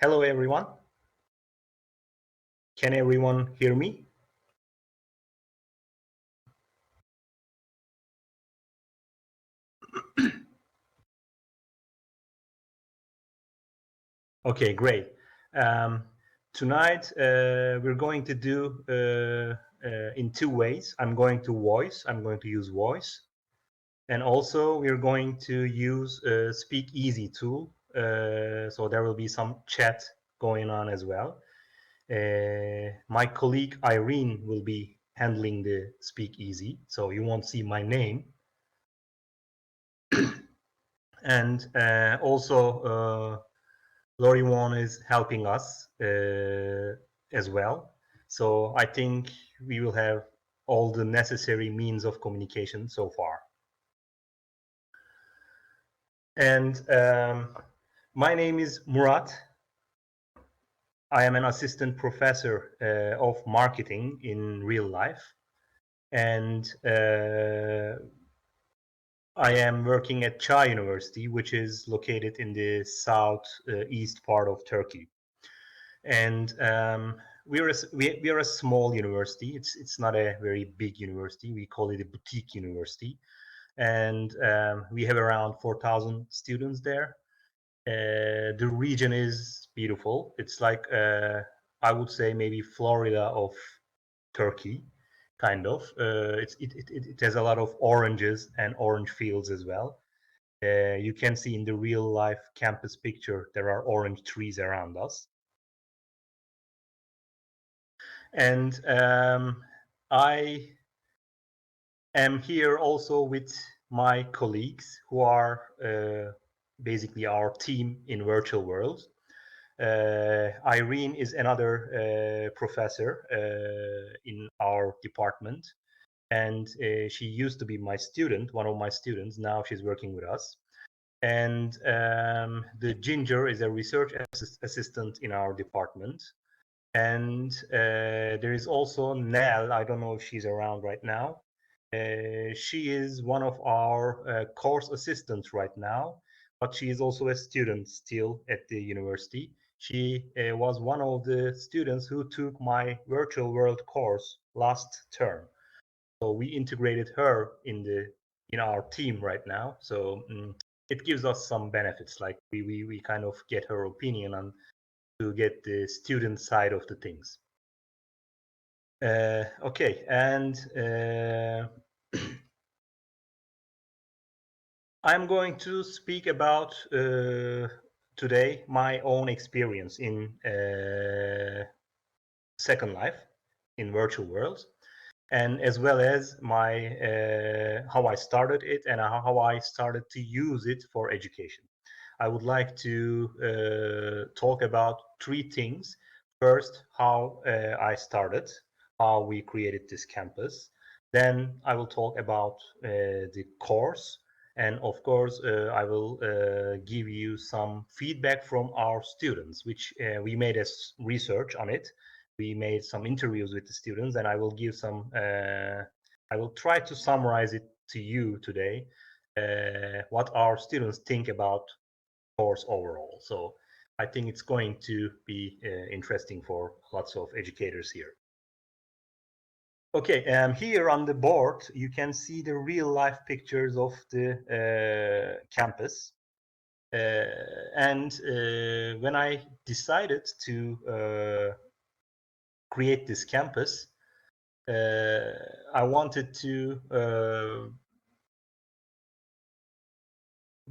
Hello, everyone. Can everyone hear me? Okay, great. Tonight, we're going to do in two ways. I'm going to use voice. And also, we're going to use a Speak Easy tool. So there will be some chat going on as well. My colleague Irene will be handling the Speak Easy. So you won't see my name. And also, Lori Won is helping us as well. So I think we will have all the necessary means of communication so far. And my name is Murat. I am an assistant professor of marketing in real life. And I am working at Çağ University, which is located in the southeast part of Turkey. And we are a small university. It's not a very big university. We call it a boutique university, and we have around 4,000 students there. The region is beautiful. It's like I would say maybe Florida of Turkey, kind of. It has a lot of oranges and orange fields as well. You can see in the real life campus picture there are orange trees around us. And I am here also with my colleagues who are basically our team in virtual worlds. Irene is another professor in our department, and she used to be my student, one of my students. Now she's working with us. And the Ginger is a research assistant in our department. And there is also Nell. I don't know if she's around right now. She is one of our course assistants right now, but she is also a student still at the university. She was one of the students who took my virtual world course last term. So we integrated her in our team right now. So it gives us some benefits. Like we kind of get her opinion on to get the student side of the things. Okay, and I'm going to speak about today my own experience in Second Life in virtual worlds, and as well as my how I started it and how I started to use it for education. I would like to talk about three things. First, how I started, how we created this campus. Then I will talk about the course. And of course, I will give you some feedback from our students, which we made as research on it. We made some interviews with the students, and I will give some, I will try to summarize it to you today, what our students think about course overall. So I think it's going to be interesting for lots of educators here. Okay, here on the board, you can see the real life pictures of the campus. And when I decided to create this campus, I wanted to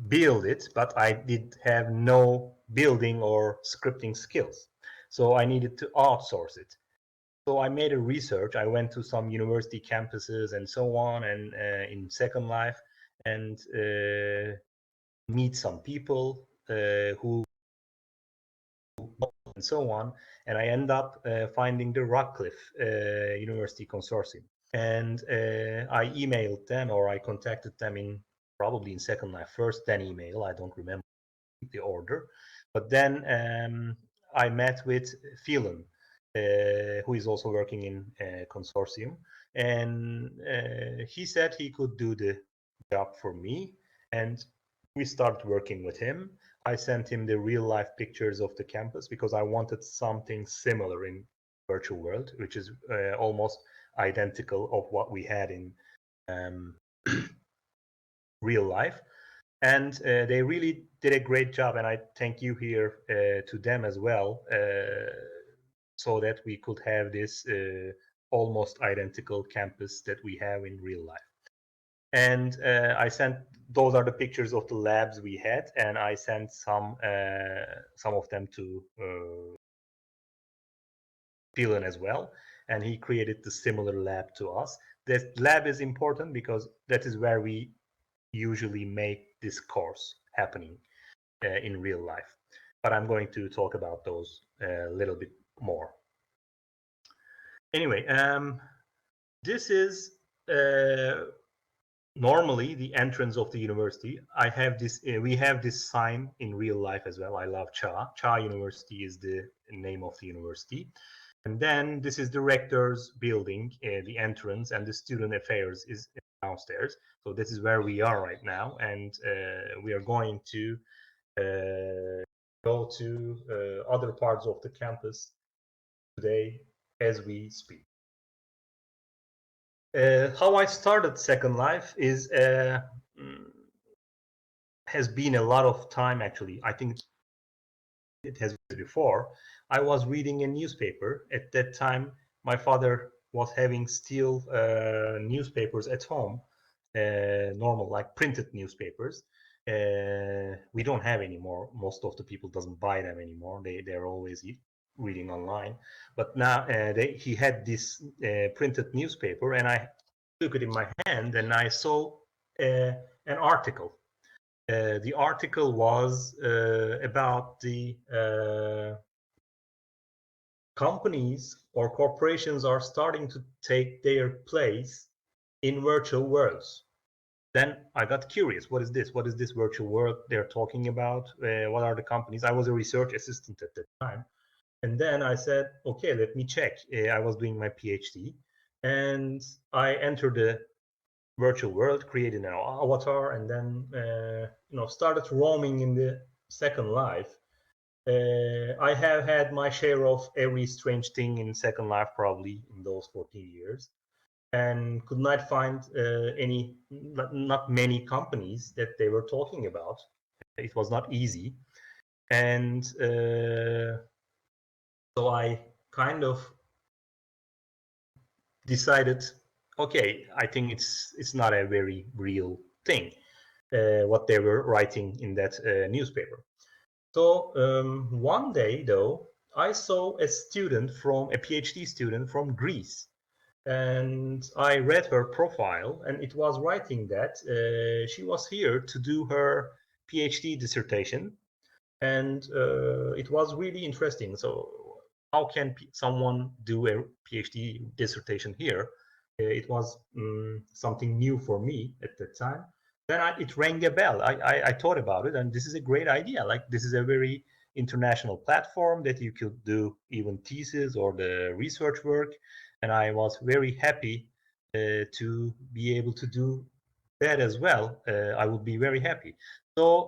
build it, but I did have no building or scripting skills. So I needed to outsource it. So I made a research. I went to some university campuses and so on, and in Second Life, and meet some people who and so on. And I end up finding the Radcliffe University Consortium. And I emailed them, or I contacted them in probably in Second Life first, then email. I don't remember the order. But then I met with Phelan, who is also working in consortium, and he said he could do the job for me. And we started working with him. I sent him the real life pictures of the campus because I wanted something similar in virtual world, which is almost identical of what we had in um, real life. And they really did a great job, and I thank you here to them as well, so that we could have this almost identical campus that we have in real life. And I sent, those are the pictures of the labs we had, and I sent some of them to Dylan as well, and he created the similar lab to us. That lab is important because that is where we usually make this course happening in real life. But I'm going to talk about those a little bit more. Anyway, this is normally the entrance of the university. I have this. We have this sign in real life as well. I love Cha. Cha University is the name of the university. And then this is the rector's building, the entrance, and the student affairs is downstairs. So this is where we are right now, and we are going to go to other parts of the campus today as we speak. How I started Second Life is has been a lot of time actually. I think it has been before. I was reading a newspaper at that time. My father was having still newspapers at home, normal like printed newspapers. We don't have anymore. Most of the people doesn't buy them anymore. They're always reading online. But now he had this printed newspaper, and I took it in my hand, and I saw an article. The article was about the companies or corporations are starting to take their place in virtual worlds. Then I got curious. What is this? What is this virtual world they're talking about? What are the companies? I was a research assistant at that time. And then I said, okay, let me check. I was doing my PhD, and I entered the virtual world, created an avatar, and then started roaming in the Second Life. I have had my share of every strange thing in Second Life probably in those 14 years, and could not find not many companies that they were talking about. It was not easy, and so I kind of decided, okay, I think it's not a very real thing what they were writing in that newspaper. So one day, though, I saw a PhD student from Greece, and I read her profile, and it was writing that she was here to do her PhD dissertation, and it was really interesting. So how can someone do a PhD dissertation here? It was something new for me at that time. Then it rang a bell. I thought about it, and this is a great idea. Like, this is a very international platform that you could do even thesis or the research work. And I was very happy to be able to do that as well. I would be very happy. So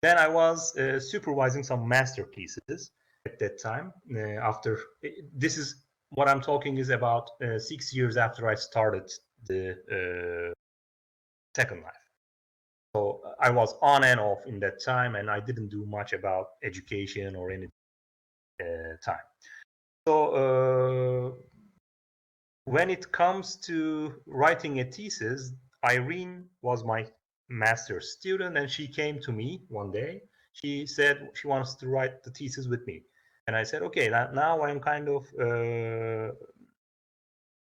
then I was supervising some masterpieces at that time. After this is what I'm talking is about 6 years after I started the Second Life. So I was on and off in that time, and I didn't do much about education or any time. So when it comes to writing a thesis, Irene was my master's student, and she came to me one day. She said she wants to write the thesis with me. And I said, okay, now I'm kind of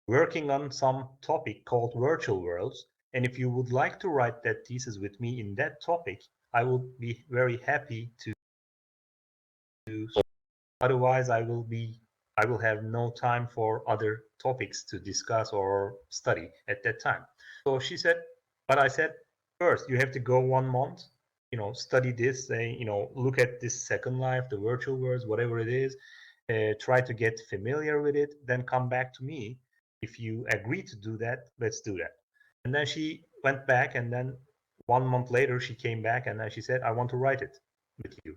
working on some topic called virtual worlds. And if you would like to write that thesis with me in that topic, I would be very happy to. Otherwise, I will have no time for other topics to discuss or study at that time. So she said, but I said, first, you have to go 1 month, study this, look at this Second Life, the virtual worlds, whatever it is, try to get familiar with it, then come back to me. If you agree to do that, let's do that. And then she went back, and then 1 month later, she came back and she said, I want to write it with you,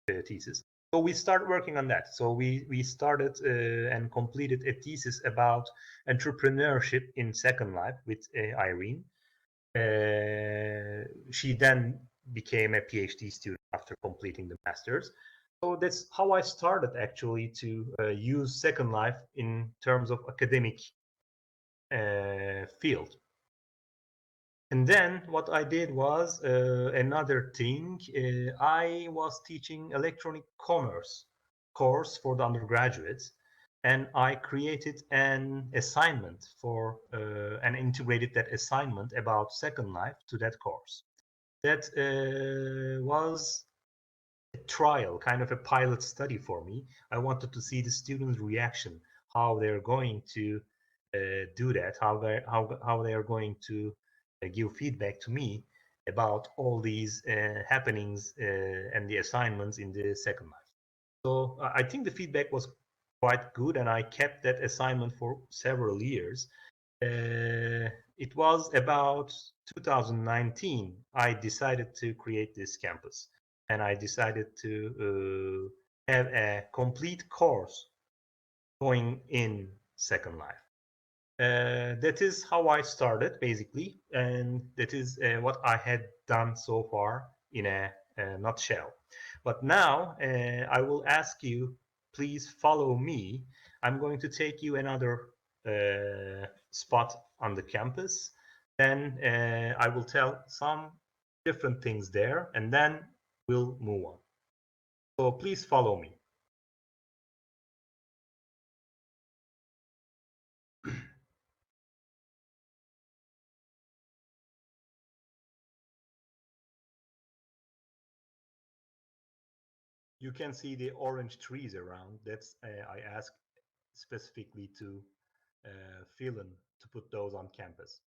the thesis. So we started working on that. So we started and completed a thesis about entrepreneurship in Second Life with Irene. She then became a PhD student after completing the master's. So that's how I started actually to use Second Life in terms of academic field. And then what I did was another thing. I was teaching electronic commerce course for the undergraduates, and I created an assignment for and integrated that assignment about Second Life to that course. That was a trial, kind of a pilot study for me. I wanted to see the students' reaction, how they're going to do that, how they are going to give feedback to me about all these happenings and the assignments in the Second Life. So I think the feedback was quite good, and I kept that assignment for several years. It was about 2019. I decided to create this campus, and I decided to have a complete course going in Second Life. That is how I started, basically, and that is what I had done so far in a nutshell. But now I will ask you, please follow me. I'm going to take you another spot on the campus. Then I will tell some different things there, and then we'll move on. So please follow me. You can see the orange trees around. That's I asked specifically to Phelan to put those on campus.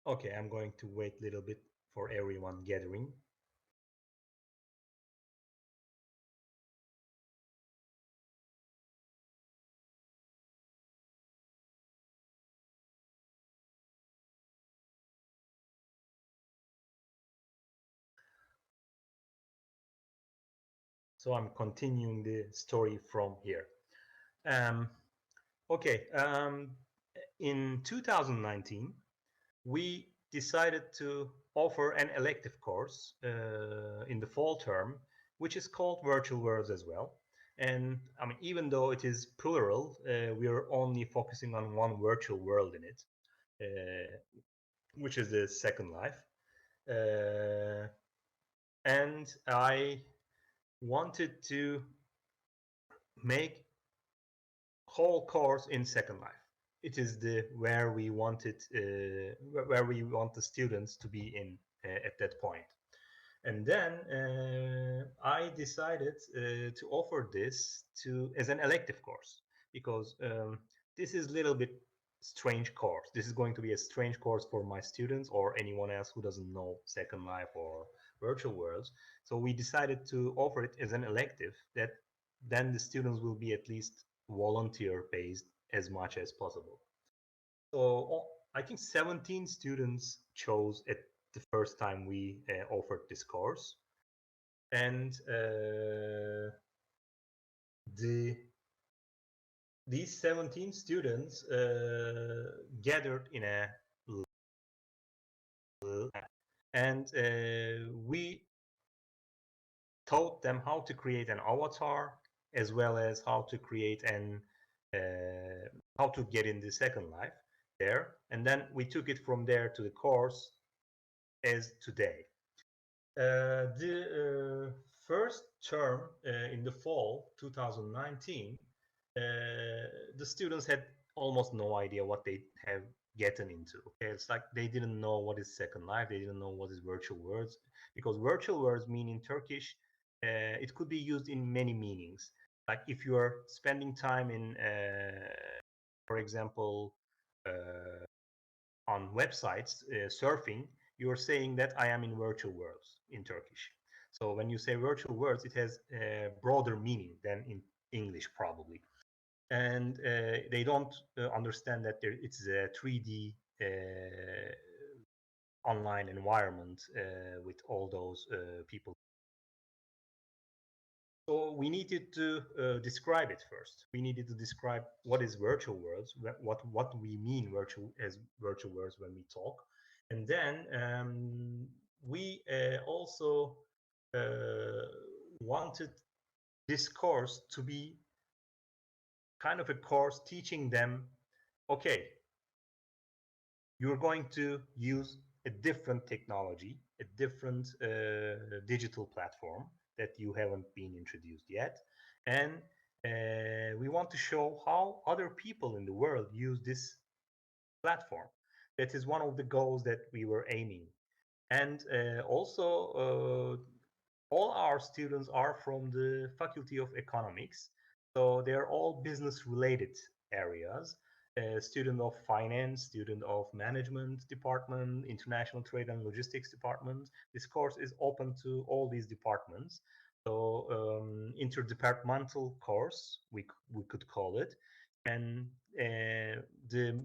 Okay, I'm going to wait a little bit for everyone gathering. So I'm continuing the story from here. Um, okay, in 2019, we decided to offer an elective course in the fall term, which is called Virtual Worlds as well. And I mean, even though it is plural, we are only focusing on one virtual world in it, uh, which is the Second Life. Uh, and I wanted to make whole course in Second Life. It is the where we wanted where we want the students to be in at that point. And then I decided to offer this to as an elective course because this is a little bit strange course. This is going to be a strange course for my students or anyone else who doesn't know Second Life or virtual worlds. So we decided to offer it as an elective that then the students will be at least volunteer based as much as possible. So I think 17 students chose at the first time we offered this course, and the these 17 students gathered in a lab, and we taught them how to create an avatar as well as how to create an how to get in the Second Life there, and then we took it from there to the course as today. The first term in the fall 2019, the students had almost no idea what they have gotten into. Okay, it's like they didn't know what is Second Life, they didn't know what is virtual worlds, because virtual worlds mean in Turkish, it could be used in many meanings. Like if you are spending time in, for example, on websites surfing, you're saying that I am in virtual worlds in Turkish. So when you say virtual worlds, it has a broader meaning than in English probably, and they don't understand that it's a 3D online environment with all those people. So we needed to describe it first. We needed to describe what is virtual worlds, what we mean virtual worlds when we talk, and then we also uh, wanted this course to be kind of a course teaching them, okay, you're going to use a different technology, a different digital platform that you haven't been introduced yet. And we want to show how other people in the world use this platform. That is one of the goals that we were aiming. And also, all our students are from the Faculty of Economics, so they're all business related areas. Student of finance, student of management department, international trade and logistics department. This course is open to all these departments. So interdepartmental course, we could call it. And the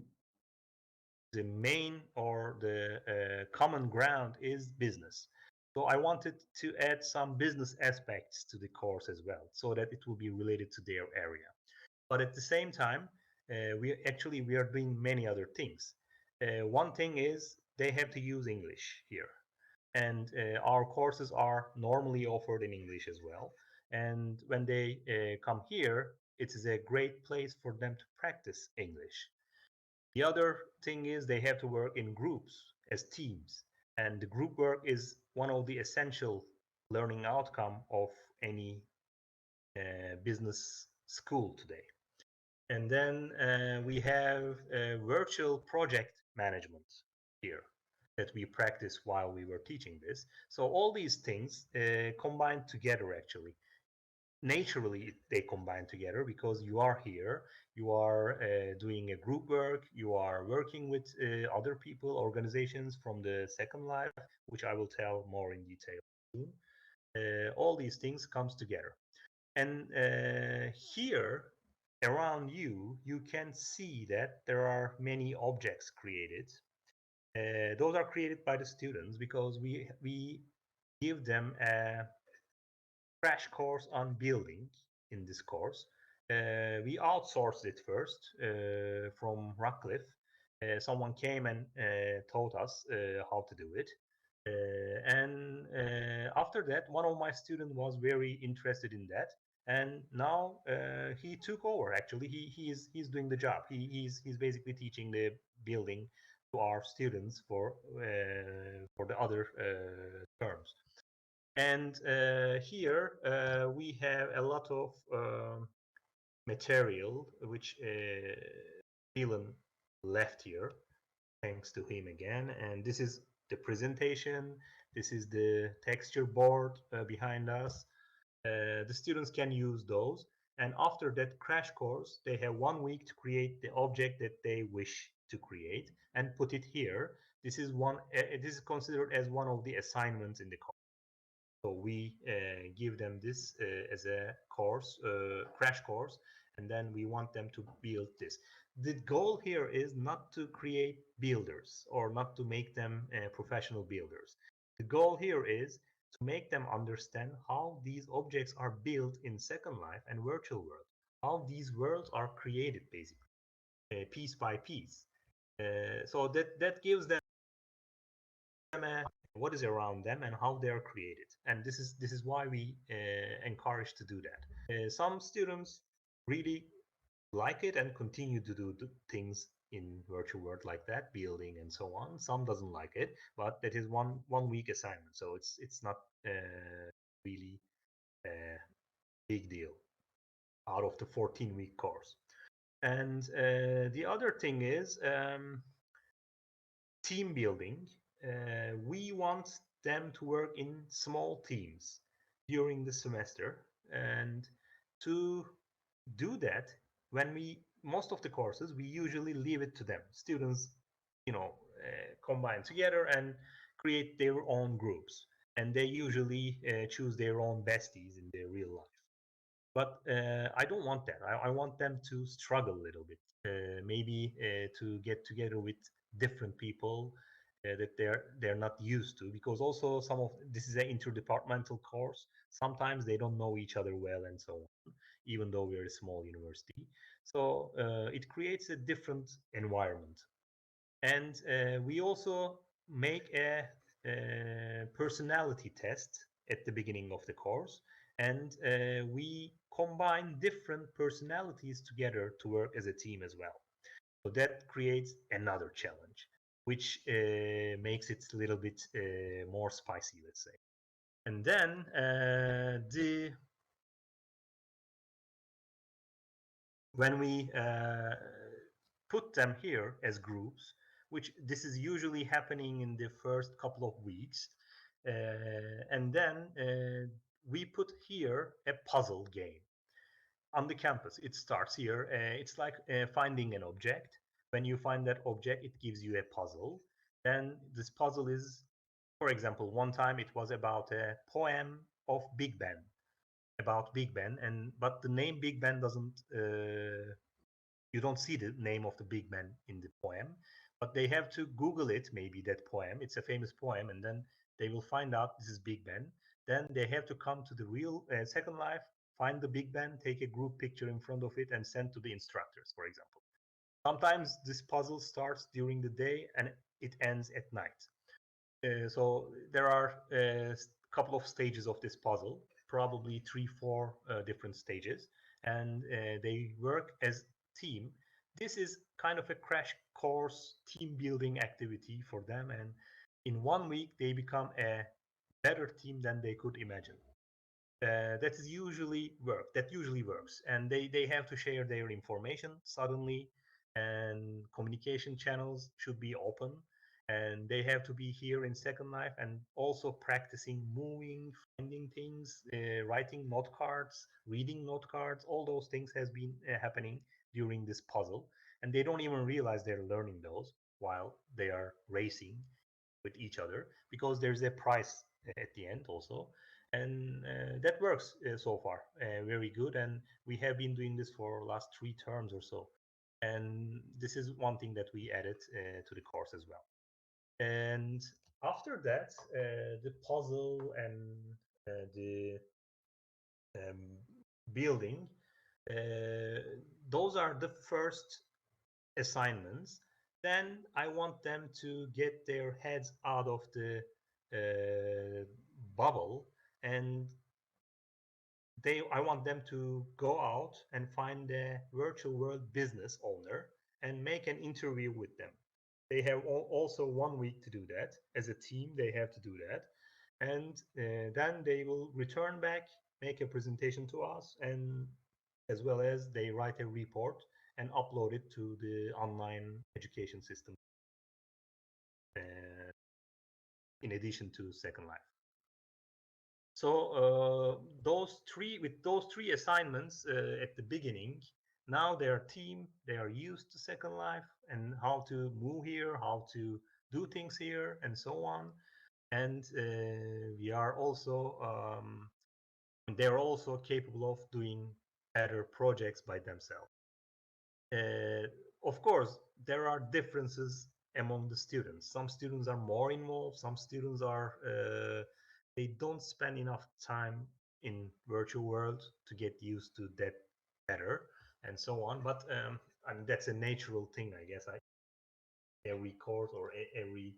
the main or the common ground is business. So I wanted to add some business aspects to the course as well, so that it will be related to their area. But at the same time, we are doing many other things. One thing is they have to use English here, and our courses are normally offered in English as well. And when they come here, it is a great place for them to practice English. The other thing is they have to work in groups as teams, and the group work is one of the essential learning outcome of any business school today. And then we have virtual project management here that we practice while we were teaching this. So all these things combined together actually naturally they combine together because you are here, you are doing a group work, you are working with other people, organizations from the Second Life, which I will tell more in detail soon. All these things comes together, and here around you you can see that there are many objects created. Those are created by the students because we give them a crash course on building in this course. We outsourced it first from Rockcliffe. Someone came and taught us how to do it. And after that, one of my students was very interested in that, and now he took over. Actually, he's doing the job. He's basically teaching the building to our students for the other terms. And here we have a lot of material which Dylan left here, thanks to him again. And this is the presentation. This is the texture board behind us. The students can use those. And after that crash course, they have 1 week to create the object that they wish to create and put it here. This is this is considered as one of the assignments in the course. So we give them this as a course, crash course, and then we want them to build this. The goal here is not to create builders or not to make them professional builders. The goal here is to make them understand how these objects are built in Second Life and virtual world, how these worlds are created basically, piece by piece. So that gives them what is around them and how they are created, and this is why we encourage to do that. Some students really like it and continue to do things in virtual world like that, building and so on. Some doesn't like it, but that is one week assignment, so it's not really a big deal. out of the 14-week course. And the other thing is team building. We want them to work in small teams during the semester. And to do that, when we most of the courses, we usually leave it to them. Students, combine together and create their own groups. And they usually choose their own besties in their real life. But I don't want that. I want them to struggle a little bit, maybe to get together with different people that they're not used to. Because also some of this is an interdepartmental course. Sometimes they don't know each other well, and so on. Even though we're a small university, so it creates a different environment. And we also make a personality test at the beginning of the course, and we combine different personalities together to work as a team as well. So that creates another challenge, which makes it a little bit more spicy, let's say. And then when we put them here as groups, which this is usually happening in the first couple of weeks, and then we put here a puzzle game on the campus. It starts here. It's like finding an object. When you find that object, it gives you a puzzle. Then this puzzle is, for example, one time it was about a poem of Big Ben, about Big Ben, and but the name Big Ben doesn't you don't see the name of the big man in the poem, but they have to Google it, maybe that poem. It's a famous poem, and then they will find out this is Big Ben. Then they have to come to the real Second Life, find the Big Ben, take a group picture in front of it, and send to the instructors, for example. Sometimes this puzzle starts during the day and it ends at night. So there are a couple of stages of this puzzle, probably 3, 4 different stages, and they work as team. This is kind of a crash course team building activity for them, and in 1 week they become a better team than they could imagine. That usually works, and they have to share their information suddenly, and communication channels should be open, and they have to be here in Second Life and also practicing moving, finding things, writing note cards, reading note cards. All those things has been happening during this puzzle, and they don't even realize they're learning those while they are racing with each other, because there's a prize at the end also. And that works so far very good, and we have been doing this for last 3 terms or so, and this is one thing that we added to the course as well. And after that, the puzzle and the building, those are the first assignments. Then I want them to get their heads out of the bubble, and I want them to go out and find a virtual world business owner and make an interview with them. They have also 1 week to do that. As a team, they have to do that. And then they will return back, make a presentation to us, and as well as they write a report and upload it to the online education system in addition to Second Life. So with those three assignments at the beginning, now they are team, they are used to Second Life and how to move here, how to do things here, and so on. And we are also they're also capable of doing better projects by themselves. Of course, there are differences among the students. Some students are more involved. Some students are they don't spend enough time in virtual world to get used to that better, and so on. But I mean, that's a natural thing, I guess. Every course or every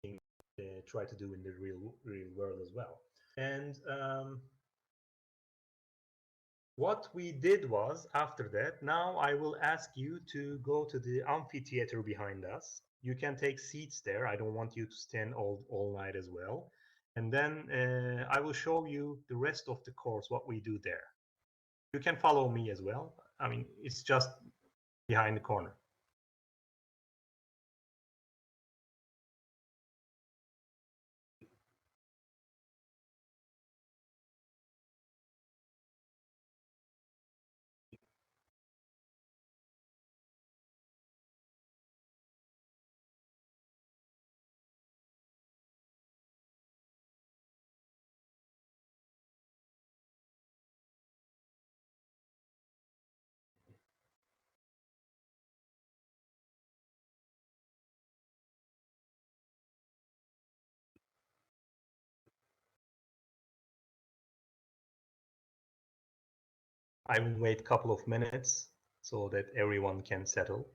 thing try to do in the real world as well. And what we did was, after that, now I will ask you to go to the amphitheater behind us. You can take seats there. I don't want you to stand all night as well. And then I will show you the rest of the course, what we do there. You can follow me as well. I mean, it's just behind the corner. I will wait a couple of minutes so that everyone can settle.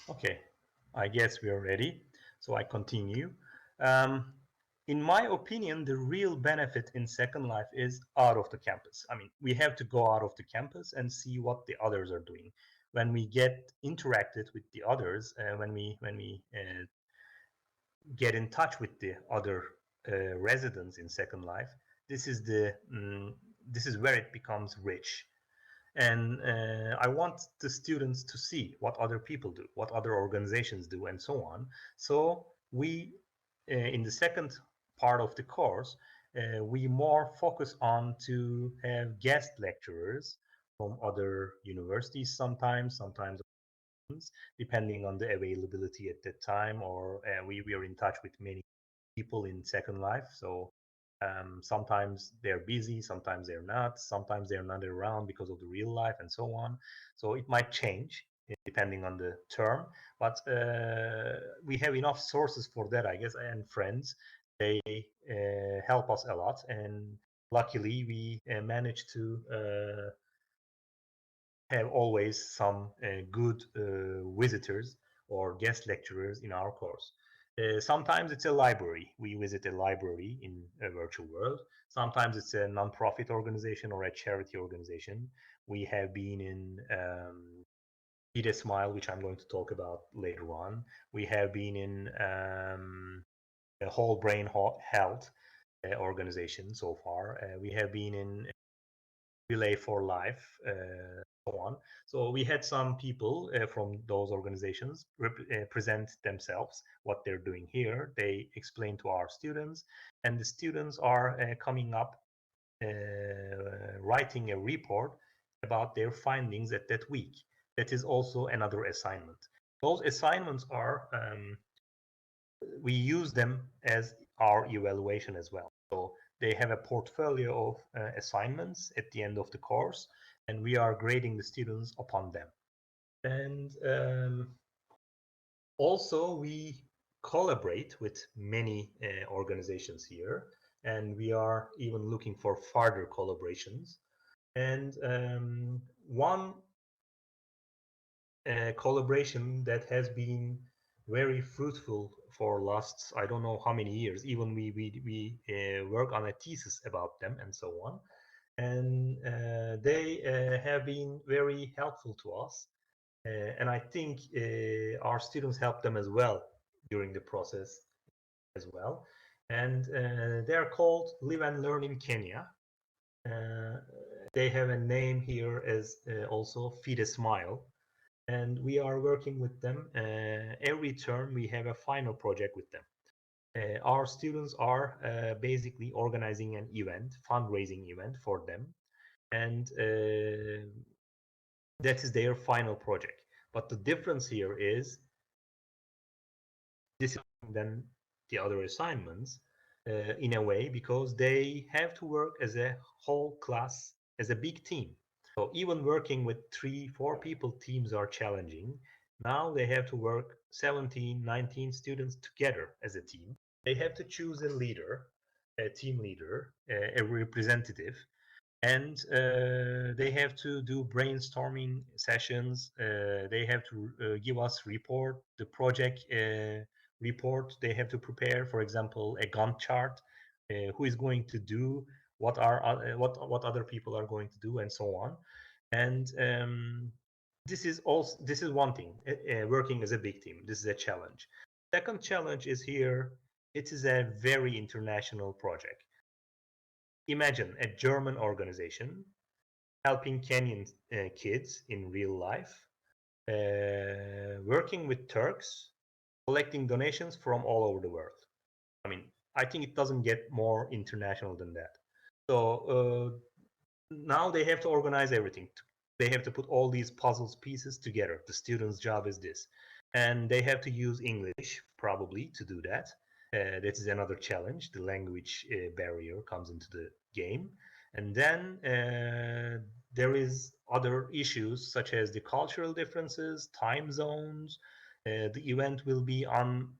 Okay, I guess we are ready. So I continue. Um, in my opinion, the real benefit in Second Life is out of the campus. I mean, we have to go out of the campus and see what the others are doing. When we get interacted with the others, when we get in touch with the other residents in Second Life, this is this is where it becomes rich. And I want the students to see what other people do, what other organizations do, and so on. So we, in the second part of the course, we more focus on to have guest lecturers from other universities sometimes depending on the availability at that time, or we are in touch with many people in Second Life. So sometimes they're busy, sometimes they're not, sometimes they're not around because of the real life and so on. So it might change depending on the term, but we have enough sources for that, I guess, and friends. They help us a lot, and luckily we managed to have always some good visitors or guest lecturers in our course. Sometimes it's a library. We visit a library in a virtual world. Sometimes it's a non-profit organization or a charity organization. We have been in Eat a Smile, which I'm going to talk about later on. We have been in a Whole Brain Health organization so far. We have been in Relay for Life, so on. So we had some people from those organizations present themselves, what they're doing here. They explain to our students, and the students are coming up, writing a report about their findings at that week. That is also another assignment. Those assignments are we use them as our evaluation as well. So they have a portfolio of assignments at the end of the course, and we are grading the students upon them. And also, we collaborate with many organizations here, and we are even looking for further collaborations. And one collaboration that has been very fruitful for last I don't know how many years. Even we work on a thesis about them and so on, and they have been very helpful to us. And I think our students help them as well during the process as well. And they are called Live and Learn in Kenya. Uh, they have a name here as also Feed a Smile, and we are working with them. Every term we have a final project with them. Our students are basically organizing an event, fundraising event for them, and that is their final project. But the difference here is this is than the other assignments in a way, because they have to work as a whole class, as a big team. So even working with 3, 4 people teams are challenging. Now they have to work 17, 19 students together as a team. They have to choose a leader, a team leader, a representative, and they have to do brainstorming sessions. They have to give us the project report they have to prepare, for example, a Gantt chart, who is going to do what other people are going to do, and so on. And this is one thing, working as a big team. This is a challenge. Second challenge is here. It is a very international project. Imagine a German organization helping Kenyan kids in real life, working with Turks, collecting donations from all over the world. I mean, I think it doesn't get more international than that. So now they have to organize everything. They have to put all these puzzles pieces together. The student's job is this, and they have to use English probably to do that. That is another challenge. The language barrier comes into the game, and then there is other issues such as the cultural differences, time zones. The event will be on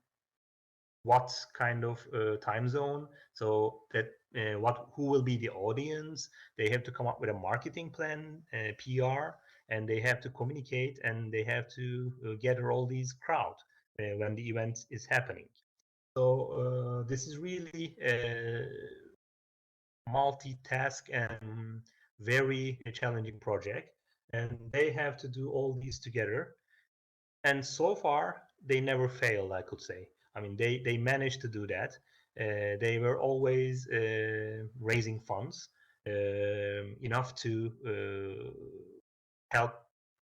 what kind of time zone, so that who will be the audience. They have to come up with a marketing plan, PR, and they have to communicate, and they have to gather all these crowd when the event is happening. So this is really a multitask and very challenging project, and they have to do all these together. And so far they never failed, I could say. I mean, they managed to do that. They were always raising funds enough to help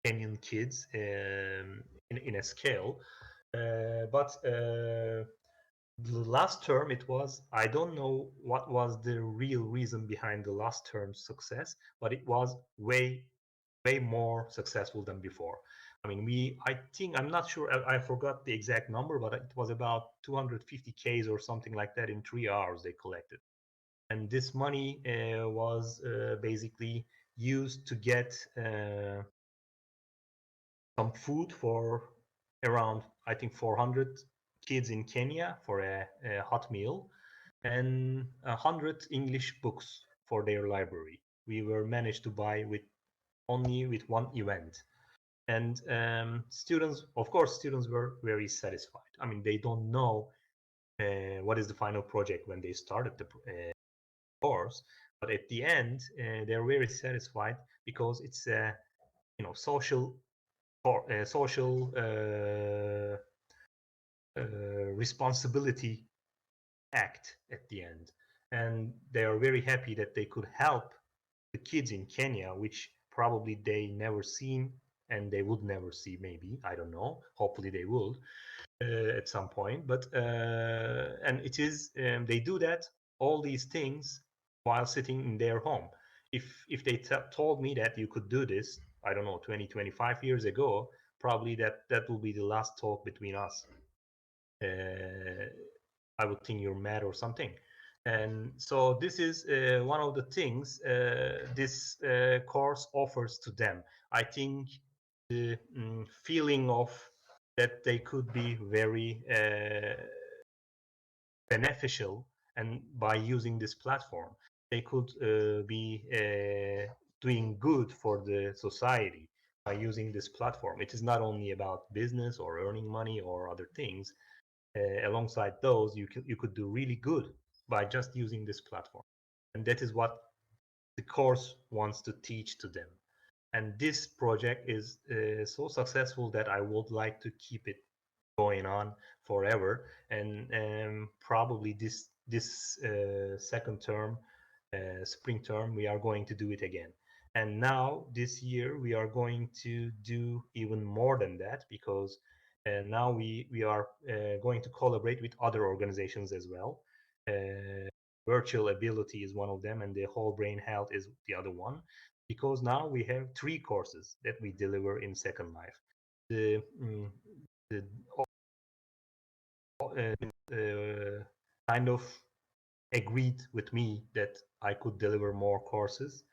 Kenyan kids in a scale. But the last term, it was, I don't know what was the real reason behind the last term's success, but it was way more successful than before. I mean, I think, I'm not sure, I forgot the exact number, but it was about 250 Ks or something like that in 3 hours they collected. And this money was basically used to get some food for around, I think, 400 kids in Kenya for a hot meal, and 100 English books for their library. We were managed to buy with only with one event. And students, of course, students were very satisfied. I mean, they don't know what is the final project when they started the course, but at the end, they're very satisfied because it's a social social responsibility act at the end, and they are very happy that they could help the kids in Kenya, which probably they never seen and they would never see. Maybe, I don't know. Hopefully they will at some point. But and it is they do that, all these things, while sitting in their home. If they told me that you could do this, I don't know, 20, 25 years ago, probably that will be the last talk between us. I would think you're mad or something. And so this is one of the things this course offers to them. I think the feeling of that they could be very beneficial, and by using this platform, they could be doing good for the society by using this platform. It is not only about business or earning money or other things. Alongside those, you could do really good by just using this platform, and that is what the course wants to teach to them. And this project is so successful that I would like to keep it going on forever. And probably this second term, spring term, we are going to do it again. And now this year we are going to do even more than that, because now we are going to collaborate with other organizations as well. Virtual ability is one of them, and the whole brain health is the other one, because now we have 3 courses that we deliver in Second Life. The kind of agreed with me that I could deliver more courses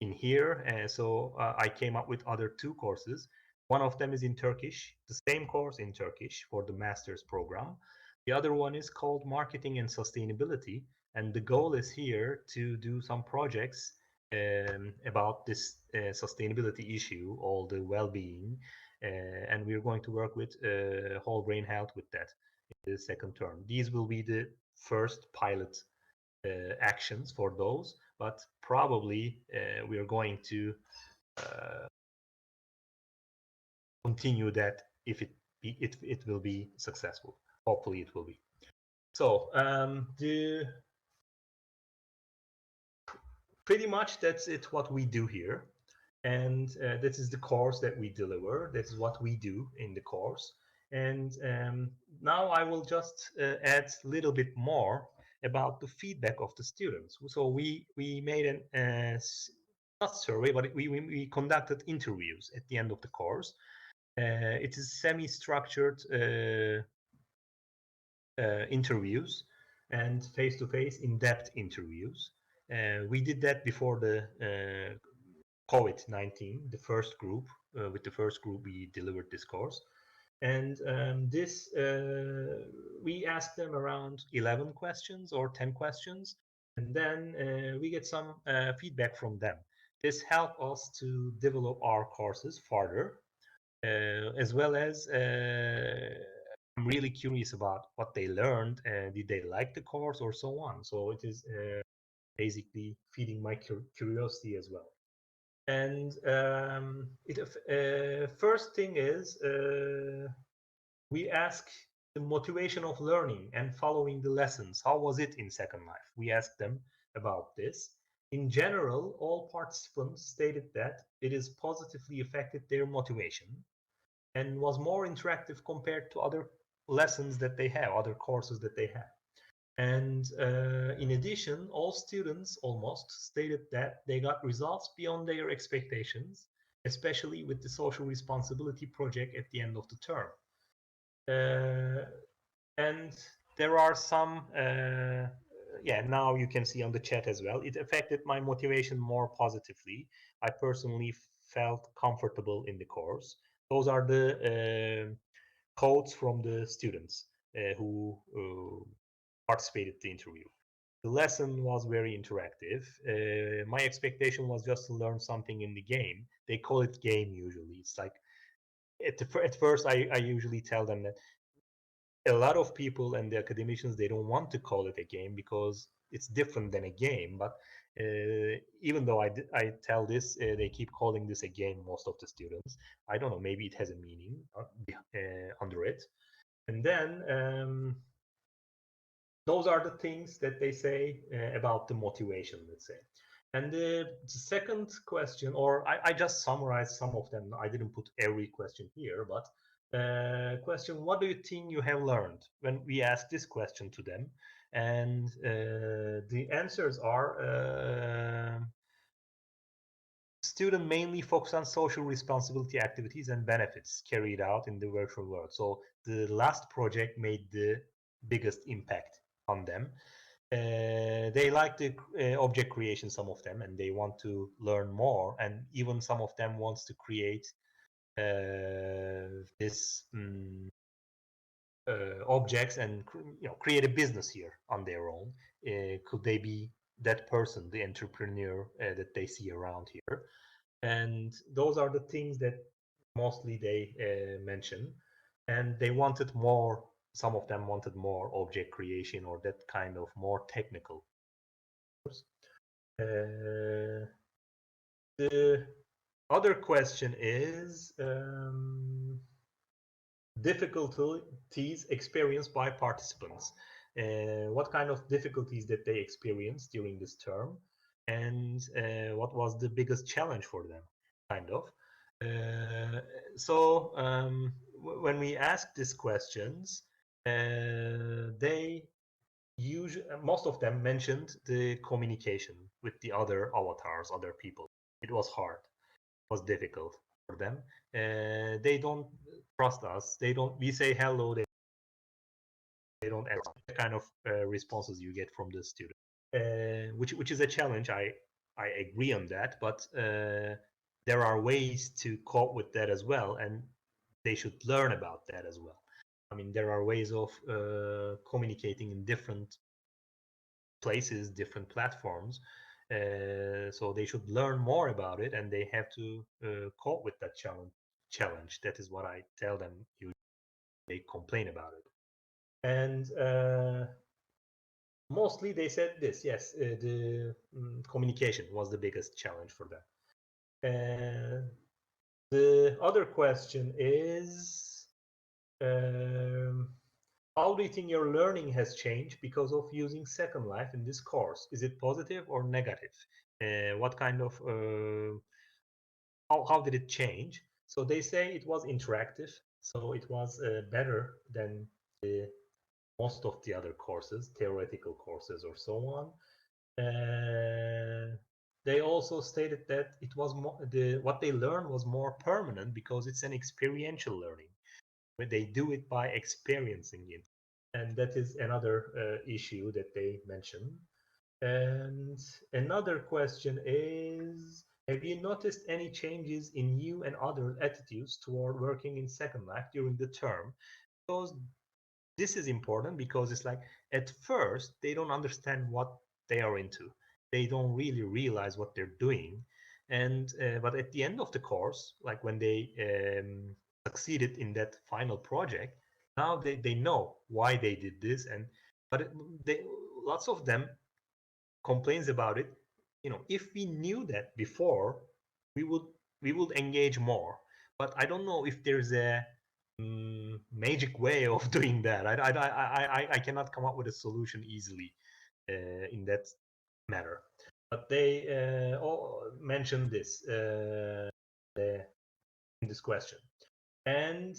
in here. So I came up with other 2 courses. One of them is in Turkish, the same course in Turkish for the master's program. The other one is called Marketing and Sustainability. And the goal is here to do some projects about this sustainability issue, all the well-being, and we're going to work with whole brain health with that in the second term. These will be the first pilot actions for those, but probably we are going to continue that if it will be successful. Hopefully, it will be. So pretty much that's it. What we do here, and this is the course that we deliver. That is what we do in the course. And now I will just add a little bit more about the feedback of the students. So we made an not survey, but we conducted interviews at the end of the course. It is semi-structured interviews and face-to-face, in-depth interviews. We did that before the COVID-19, the first group. With the first group, we delivered this course. And we asked them around 11 questions or 10 questions, and then we get some feedback from them. This helped us to develop our courses further, as well as I'm really curious about what they learned. Did they like the course or so on? So it is basically feeding my curiosity as well. And first thing is we ask the motivation of learning and following the lessons. How was it in Second Life? We asked them about this. In general, all participants stated that it has positively affected their motivation and was more interactive compared to other lessons that they have, other courses that they have. And in addition, all students almost stated that they got results beyond their expectations, especially with the social responsibility project at the end of the term. And there are some, yeah, now you can see on the chat as well. It affected my motivation more positively. I personally felt comfortable in the course. Those are the quotes from the students who participated in the interview. The lesson was very interactive. My expectation was just to learn something in the game. They call it game usually. It's like at first I usually tell them that a lot of people and the academicians, they don't want to call it a game because it's different than a game. But even though I tell this, they keep calling this a game, most of the students. I don't know, maybe it has a meaning under it. And then those are the things that they say about the motivation, let's say. And the second question, or I just summarized some of them. I didn't put every question here, but question, what do you think you have learned? When we ask this question to them, and the answers are student mainly focus on social responsibility activities and benefits carried out in the virtual world. So the last project made the biggest impact on them. They like the object creation, some of them, and they want to learn more. And even some of them wants to create this objects and create a business here on their own. Could they be that person, the entrepreneur that they see around here? And those are the things that mostly they mention. And they wanted more. Some of them wanted more object creation or that kind of more technical. The other question is difficulties experienced by participants. What kind of difficulties that they experienced during this term, and what was the biggest challenge for them, kind of. So when we ask these questions, they usually, most of them mentioned the communication with the other avatars, other people. It was hard, it was difficult for them. They don't trust us. They don't. We say hello. They don't answer. That kind of responses you get from the student, which is a challenge. I agree on that, but there are ways to cope with that as well, and they should learn about that as well. I mean, there are ways of communicating in different places, different platforms, So they should learn more about it, and they have to cope with that challenge. That is what I tell them. They complain about it, and mostly they said this. Yes, the communication was the biggest challenge for them. The other question is, um, how do you think your learning has changed because of using Second Life in this course? Is it positive or negative? What kind of how did it change? So they say it was interactive, so it was better than most of the other courses, theoretical courses or so on. They also stated that it was more, what they learned was more permanent because it's an experiential learning. Where they do it by experiencing it, and that is another issue that they mentioned. And another question is, have you noticed any changes in you and other attitudes toward working in Second Life during the term? Because this is important, because it's like at first they don't understand what they are into. They don't really realize what they're doing. And but at the end of the course, like when they succeeded in that final project, now they know why they did this. And but they, lots of them complains about it. If we knew that before, we would we would engage more. But I don't know if there's a magic way of doing that. I cannot come up with a solution easily in that matter. But they all mentioned this in this question. And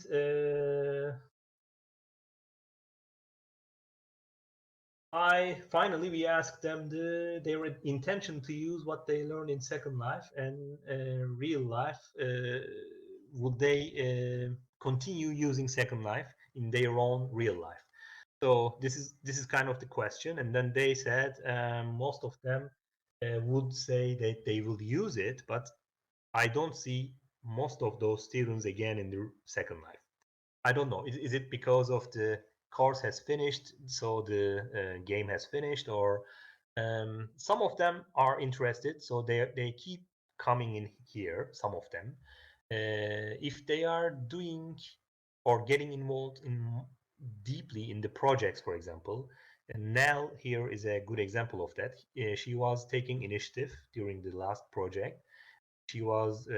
we asked them their intention to use what they learned in Second Life and real life. Would they continue using Second Life in their own real life? So this is kind of the question. And then they said most of them would say that they will use it, but I don't see most of those students again in the Second Life. I don't know. Is it because of the course has finished, so the game has finished, or some of them are interested, so they keep coming in here. Some of them, if they are doing or getting involved in deeply in the projects, for example. And Nell here is a good example of that. She was taking initiative during the last project. She was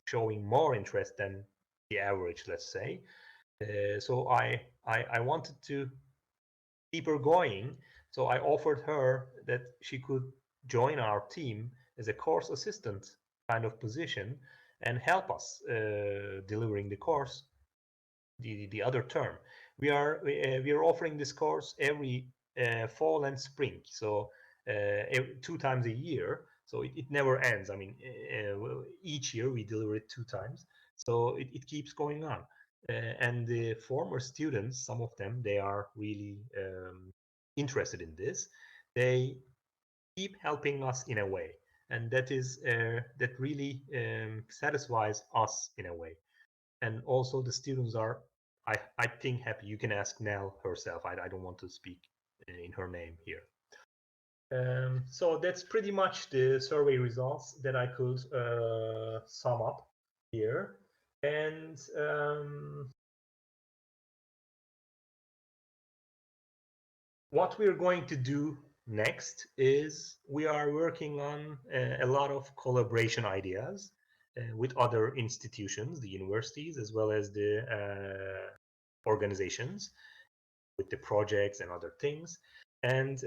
showing more interest than the average, let's say. So I wanted to keep her going. So I offered her that she could join our team as a course assistant kind of position and help us delivering the course the other term. We are offering this course every fall and spring, so every, 2 times a year. So it never ends. I mean, each year we deliver it 2 times, so it keeps going on. And the former students, some of them, they are really interested in this. They keep helping us in a way, and that really satisfies us in a way. And also the students are, I think, happy. You can ask Nell herself. I don't want to speak in her name here. So that's pretty much the survey results that I could sum up here. And what we're going to do next is we are working on a lot of collaboration ideas with other institutions, the universities, as well as the organizations, with the projects and other things. And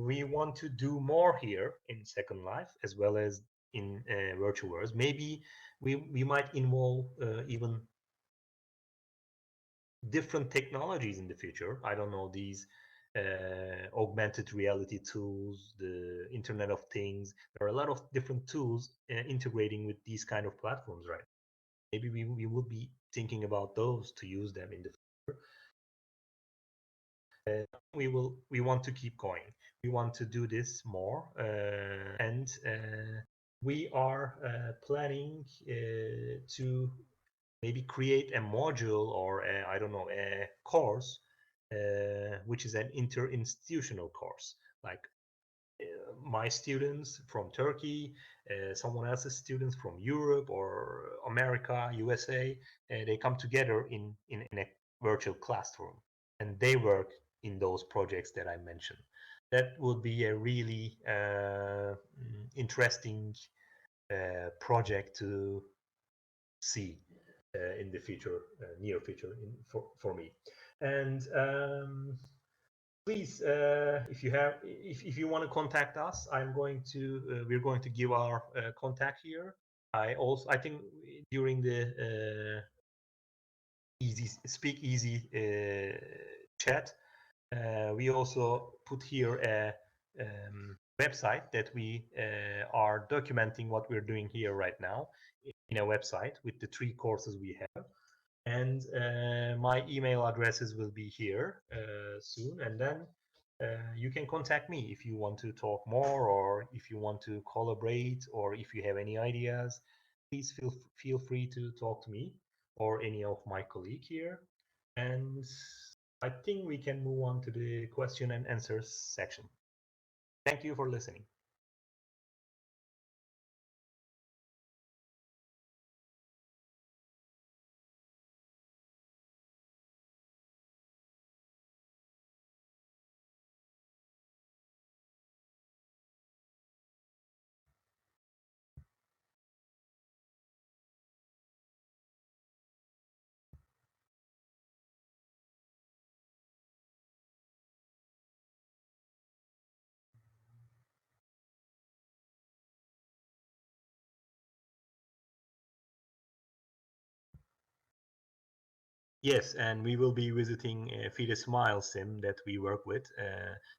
we want to do more here in Second Life as well as in virtual worlds. Maybe we might involve even different technologies in the future. I don't know, these augmented reality tools, the Internet of Things. There are a lot of different tools integrating with these kind of platforms, right? Maybe we would be thinking about those to use them in the future. We want to keep going. We want to do this more, and we are planning to maybe create a module or I don't know, a course which is an inter-institutional course. Like my students from Turkey, someone else's students from Europe or America, USA, they come together in a virtual classroom and they work in those projects that I mentioned. That would be a really interesting project to see in the future, near future, for me. And please, if you want to contact us, we're going to give our contact here. I think during the easy speak easy chat, we also put here a website that we are documenting what we're doing here right now in a website with the 3 courses we have. And my email addresses will be here soon. And then you can contact me if you want to talk more, or if you want to collaborate, or if you have any ideas. Please feel free to talk to me or any of my colleague here. And I think we can move on to the question and answers section. Thank you for listening. Yes, and we will be visiting Feed a Smile sim that we work with.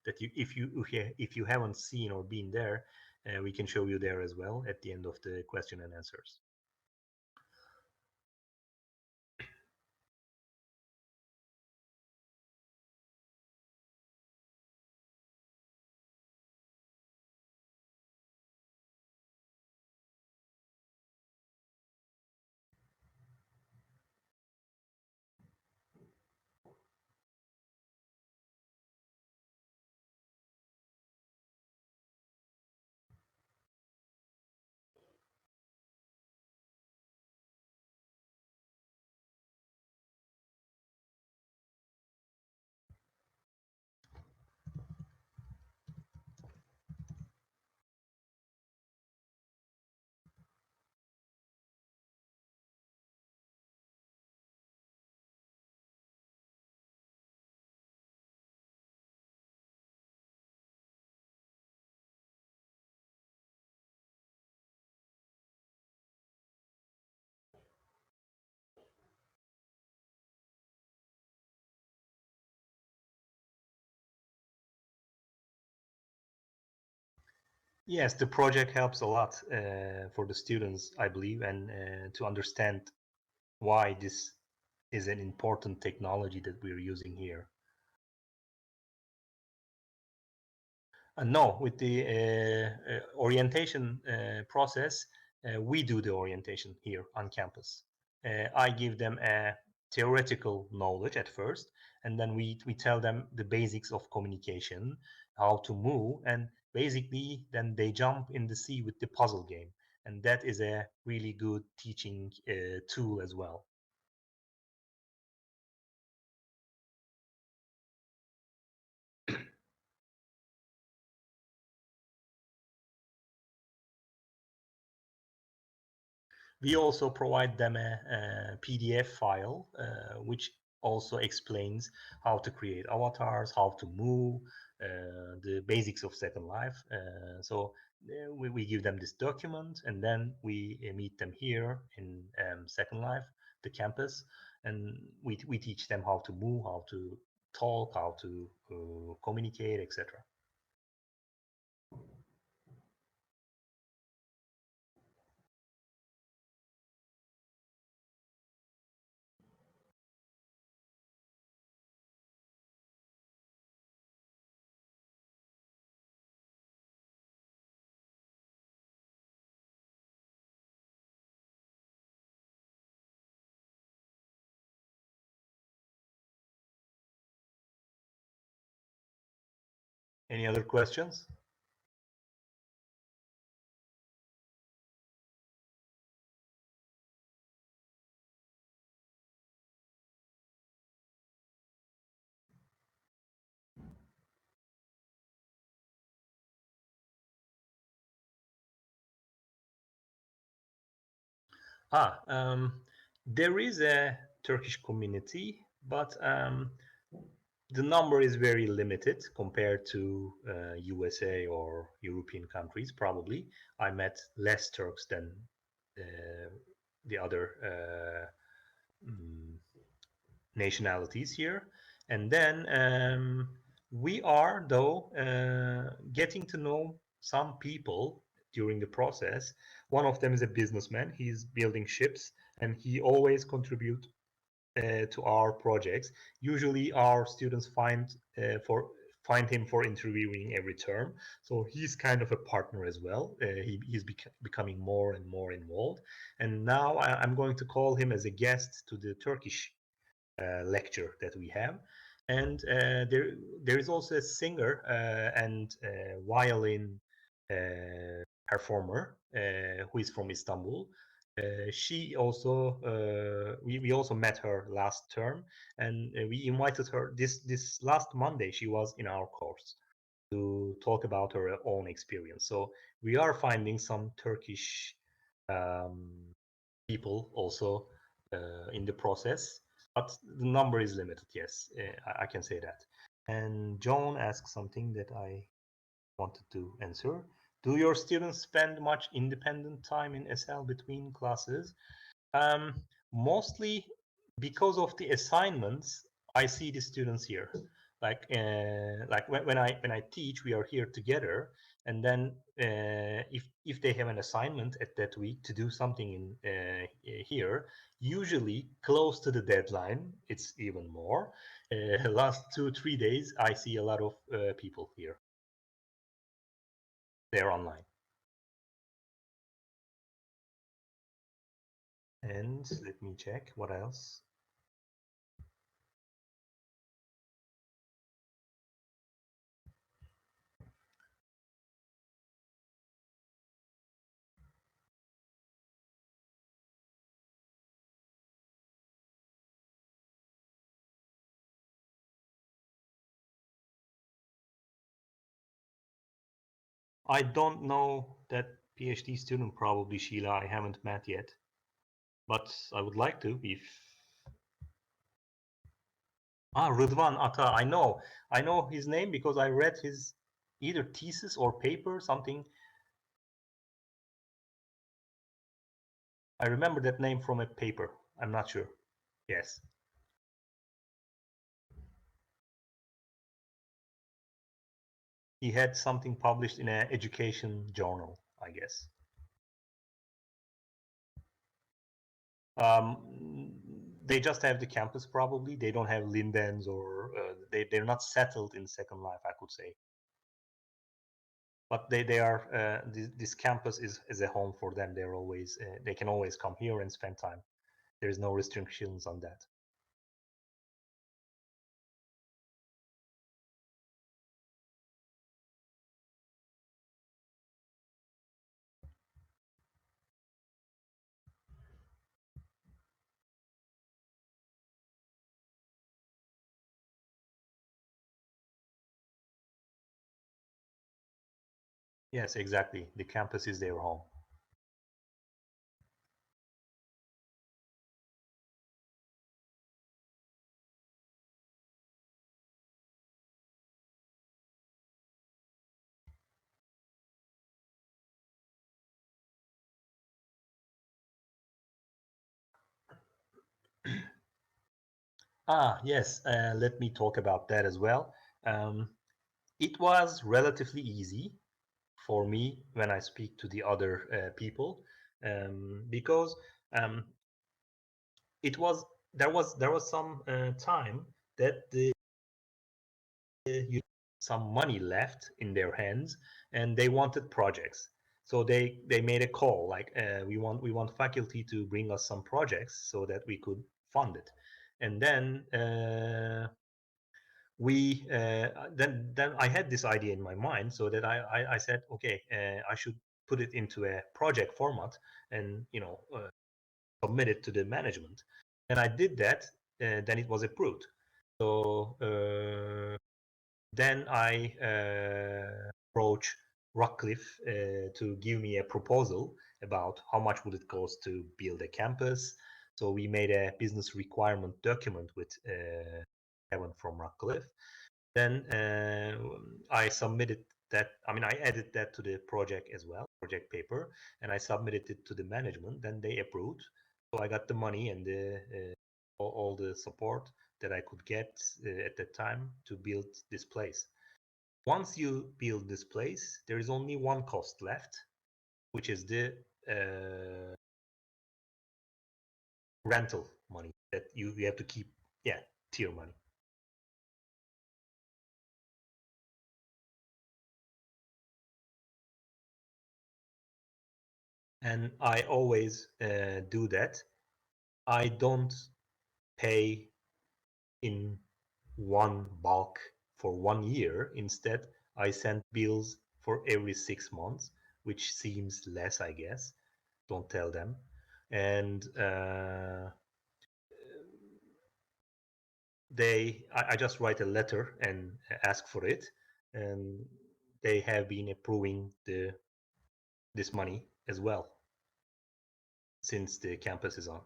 That you, if you haven't seen or been there, we can show you there as well at the end of the question and answers. Yes, the project helps a lot for the students, I believe, and to understand why this is an important technology that we're using here. No, with the orientation process, we do the orientation here on campus. I give them a theoretical knowledge at first, and then we tell them the basics of communication, how to move, and basically then they jump in the sea with the puzzle game. And that is a really good teaching tool as well. We also provide them a PDF file, which also explains how to create avatars, how to move, the basics of Second Life. So we give them this document, and then we meet them here in Second Life, the campus, and we teach them how to move, how to talk, how to communicate, etc. Any other questions? There is a Turkish community, but the number is very limited compared to USA or European countries. Probably, I met less Turks than uh, the other nationalities here. And then we are, though, getting to know some people during the process. One of them is a businessman. He's building ships, and he always contribute to our projects. Usually, our students find him for interviewing every term. So he's kind of a partner as well. He's becoming more and more involved. And now I'm going to call him as a guest to the Turkish lecture that we have. And there is also a singer and violin performer who is from Istanbul. She also we also met her last term, and we invited her this last Monday. She was in our course to talk about her own experience. So we are finding some Turkish um, people also in the process, but the number is limited. Yes, I can say that. And John asked something that I wanted to answer. Do your students spend much independent time in SL between classes? Um, Mostly because of the assignments, I see the students here. Like when I teach, we are here together, and then if they have an assignment at that week to do something in here, usually close to the deadline, it's even more. Last 2 3 days, I see a lot of people here. They're online. And let me check what else. I don't know that PhD student, probably Sheila. I haven't met yet, but I would like to. If Rıdvan Ata, I know his name because I read his either thesis or paper, something. I remember that name from a paper. I'm not sure. Yes, he had something published in an education journal, I guess. They just have the campus probably. They don't have lindens or they're not settled in Second Life, I could say. But they are this campus is a home for them. They're always they can always come here and spend time. There is no restrictions on that. Yes, exactly. The campus is their home. Yes. Let me talk about that as well. Um, it was relatively easy for me when I speak to the other people because um, it was there was some time that some money left in their hands and they wanted projects, so they made a call like we want faculty to bring us some projects so that we could fund it. And then we then I had this idea in my mind, so that I said, okay, I should put it into a project format and submit it to the management. And I did that, then it was approved. So then I approached Rockcliffe to give me a proposal about how much would it cost to build a campus. So we made a business requirement document with Kevin from Rockcliffe. Then I submitted that. I mean, I added that to the project as well, project paper, and I submitted it to the management. Then they approved. So I got the money and all the support that I could get at that time to build this place. Once you build this place, there is only one cost left, which is the rental money that you have to keep. Yeah, tier money. And I always do that. I don't pay in one bulk for 1 year. Instead, I send bills for every 6 months, which seems less, I guess. Don't tell them. And I just write a letter and ask for it, and they have been approving this money as well since the campus is on.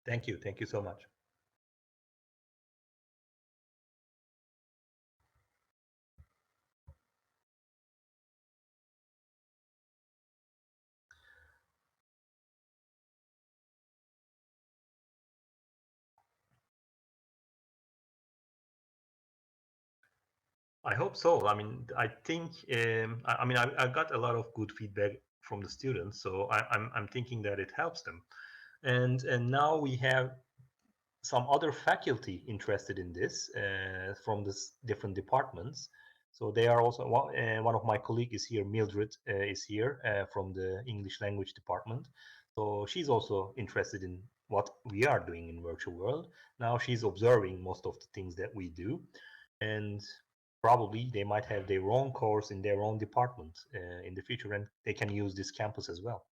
Thank you so much. I hope so. I mean, I think I mean I got a lot of good feedback from the students, so I'm thinking that it helps them. And now we have some other faculty interested in this from this different departments. So they are also one of my colleagues is here. Mildred is here from the English language department. So she's also interested in what we are doing in virtual world. Now she's observing most of the things that we do, and probably they might have their own course in their own department in the future, and they can use this campus as well.